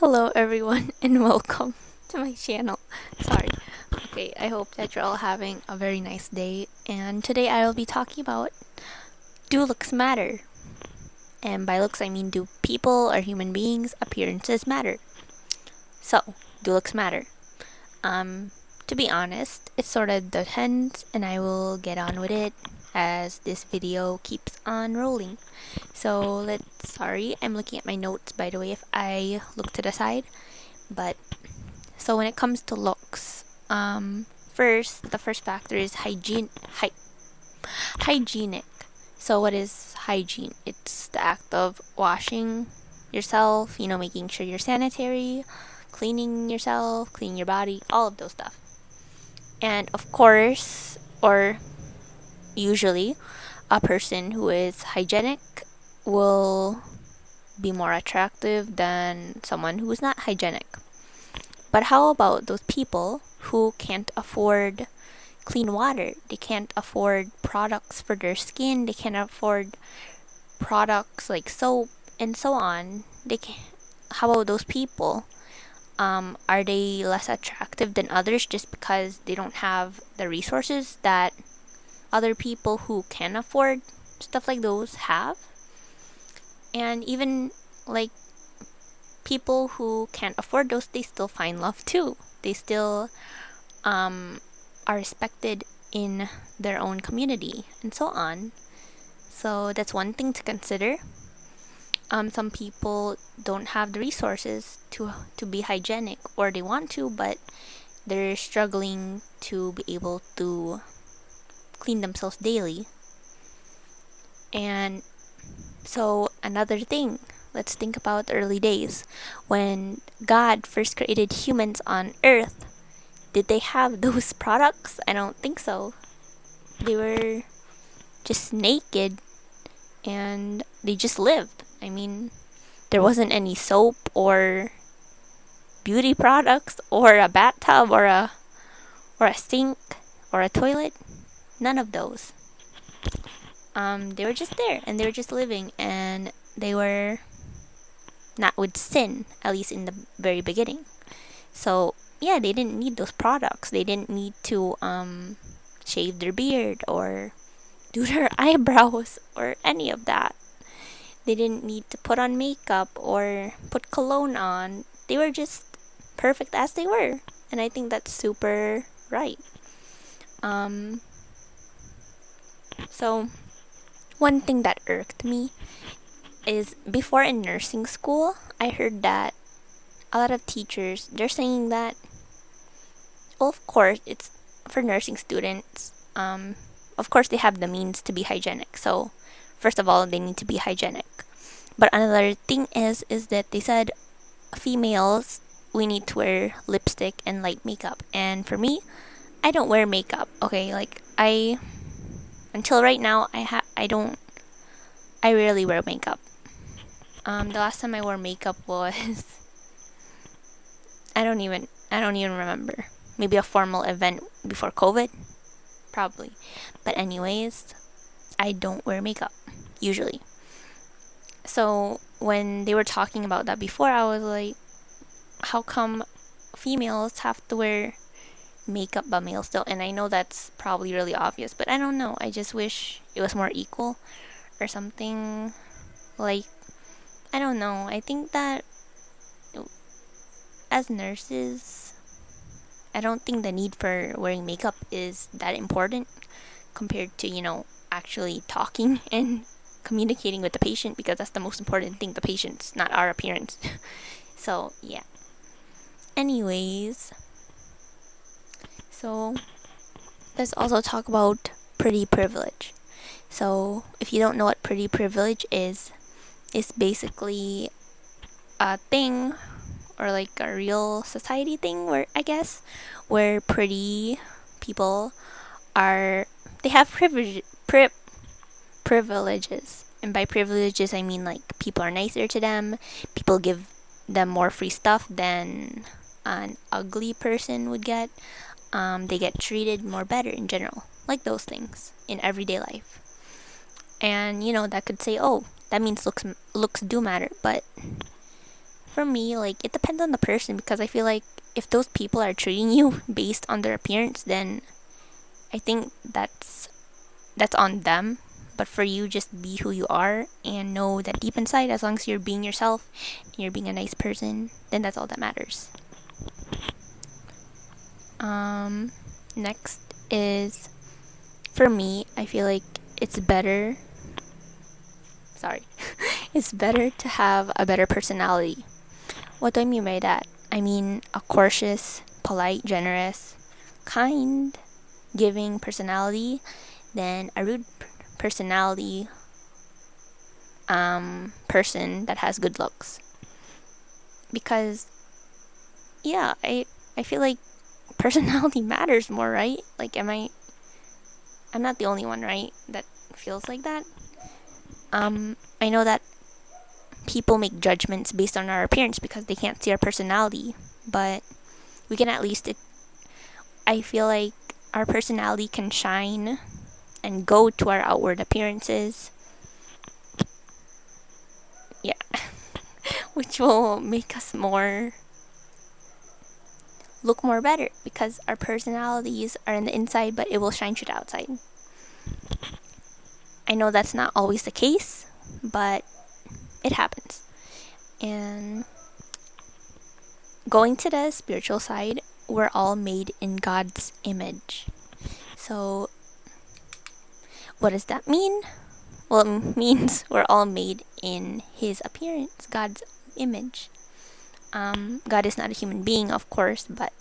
Hello everyone and welcome to my channel. Sorry. Okay, I hope that you're all having a very nice day, and today I'll be talking about, do looks matter? And by looks I mean, do people or human beings appearances matter? So, do looks matter? Um to be honest, it sort of depends, and I will get on with it as this video keeps on rolling. So sorry, I'm looking at my notes by the way if I look to the side. But so when it comes to looks, the first factor is hygienic. So what is hygiene? It's the act of washing yourself, making sure you're sanitary, cleaning yourself, cleaning your body, all of those stuff. And of course, or usually, a person who is hygienic will be more attractive than someone who is not hygienic. But how about those people who can't afford clean water? They can't afford products for their skin. They can't afford products like soap and so on. How about those people? Are they less attractive than others just because they don't have the resources that other people who can afford stuff like those have? And even like people who can't afford those, they still find love too. They still um, are respected in their own community and so on. So that's one thing to consider. Some people don't have the resources to be hygienic, or they want to, but they're struggling to be able to clean themselves daily. And so another thing, let's think about the early days when God first created humans on Earth. Did they have those products? I don't think so. They were just naked and they just lived. I mean, there wasn't any soap or beauty products or a bathtub or a sink or a toilet. None of those. They were just there and they were just living, and they were not with sin, at least in the very beginning. So yeah, they didn't need those products. They didn't need to shave their beard or do their eyebrows or any of that. They didn't need to put on makeup or put cologne on. They were just perfect as they were. And I think that's super right. Um, so, one thing that irked me is before in nursing school, I heard that a lot of teachers, they're saying that, well, of course, it's for nursing students. Of course, they have the means to be hygienic. So, first of all, they need to be hygienic. But another thing is that they said females, we need to wear lipstick and light makeup. And for me, I don't wear makeup. Okay, like I until right now I rarely wear makeup. The last time I wore makeup was I don't even remember. Maybe a formal event before COVID, probably. But anyways, I don't wear makeup usually. So when they were talking about that before, I was like, how come females have to wear makeup but males don't? And I know that's probably really obvious, but I don't know. I just wish it was more equal or something. Like, I don't know. I think that as nurses, I don't think the need for wearing makeup is that important compared to, actually talking and communicating with the patient, because that's the most important thing, the patient's, not our appearance. So, yeah. Anyways, so let's also talk about pretty privilege. So, if you don't know what pretty privilege is, it's basically a thing, or like a real society thing, where I guess where pretty people are, they have privileges. And by privileges I mean like people are nicer to them, people give them more free stuff than an ugly person would get. They get treated more better in general, like those things in everyday life. And that could say, oh, that means looks do matter, but For me, like, it depends on the person, because I feel like if those people are treating you based on their appearance, then I think that's on them. But for you, just be who you are and know that deep inside, as long as you're being yourself and you're being a nice person, then that's all that matters. Next is, for me, I feel like it's better. Sorry. It's better to have a better personality. What do I mean by that? I mean a cautious, polite, generous, kind, giving personality than a rude personality person that has good looks. Because yeah, I feel like personality matters more, right? Like, I'm not the only one, right, that feels like that. I know that people make judgments based on our appearance because they can't see our personality, but we can at least I feel like our personality can shine and go to our outward appearances. Yeah. Which will make us look more better, because our personalities are in the inside, but it will shine to the outside. I know that's not always the case, but it happens. And going to the spiritual side, we're all made in God's image. So, what does that mean? Well, it means we're all made in His appearance, God's image. God is not a human being, of course, but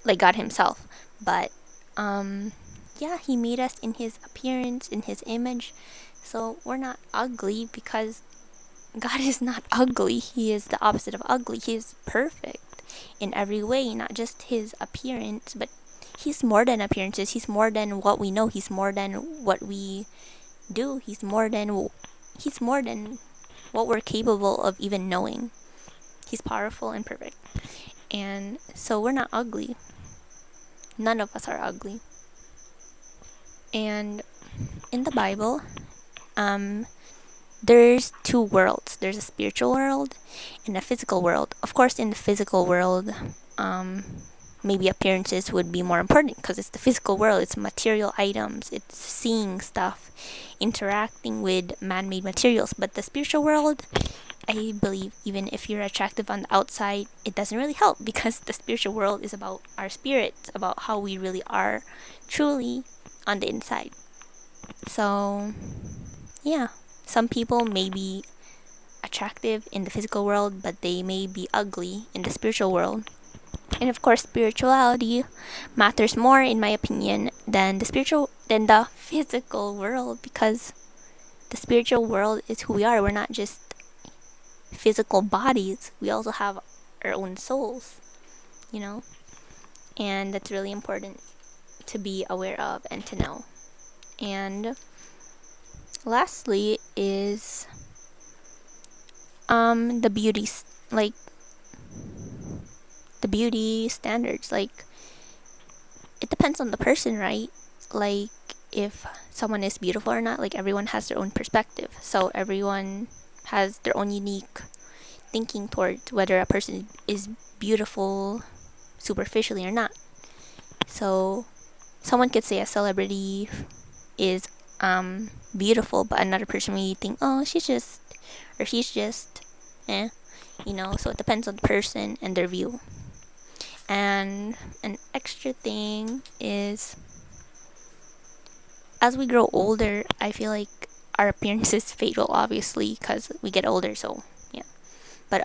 like God Himself. But yeah, He made us in His appearance, in His image. So we're not ugly, because God is not ugly. He is the opposite of ugly. He is perfect in every way, not just His appearance, but He's more than appearances. He's more than what we know. He's more than what we do. He's more than what we're capable of even knowing. He's powerful and perfect. And so we're not ugly. None of us are ugly. And in the Bible, there's two worlds. There's a spiritual world and a physical world. Of course, in the physical world, maybe appearances would be more important, because it's the physical world. It's material items. It's seeing stuff, interacting with man-made materials. But the spiritual world, I believe, even if you're attractive on the outside, it doesn't really help, because the spiritual world is about our spirit, about how we really are truly on the inside. So, yeah, some people may be attractive in the physical world, but they may be ugly in the spiritual world. And of course, spirituality matters more, in my opinion, than the physical world, because the spiritual world is who we are. We're not just physical bodies. We also have our own souls, you know? And that's really important to be aware of and to know. And lastly is the like the beauty standards. Like, it depends on the person, right? Like, if someone is beautiful or not, like, everyone has their own perspective. So everyone has their own unique thinking towards whether a person is beautiful superficially or not. So someone could say a celebrity is beautiful, but another person may think, oh, she's just, or he's just so it depends on the person and their view. And an extra thing is, as we grow older, I feel like our appearances fade, well, obviously, because we get older. So yeah, but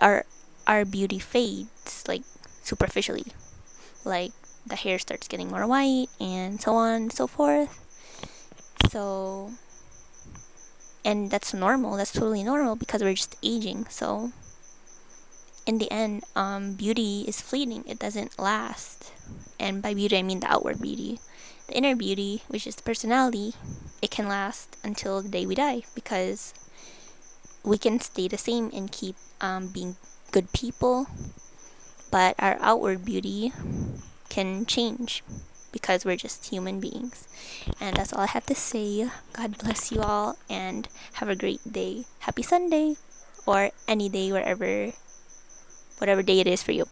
our beauty fades, like, superficially. Like, the hair starts getting more white, and so on and so forth. So, and that's normal. That's totally normal, because we're just aging. So in the end, beauty is fleeting. It doesn't last. And by beauty, I mean the outward beauty. The inner beauty, which is the personality, it can last until the day we die, because we can stay the same and keep being good people, but our outward beauty can change, because we're just human beings. And that's all I have to say. God bless you all, and have a great day. Happy Sunday, or any day wherever whatever day it is for you.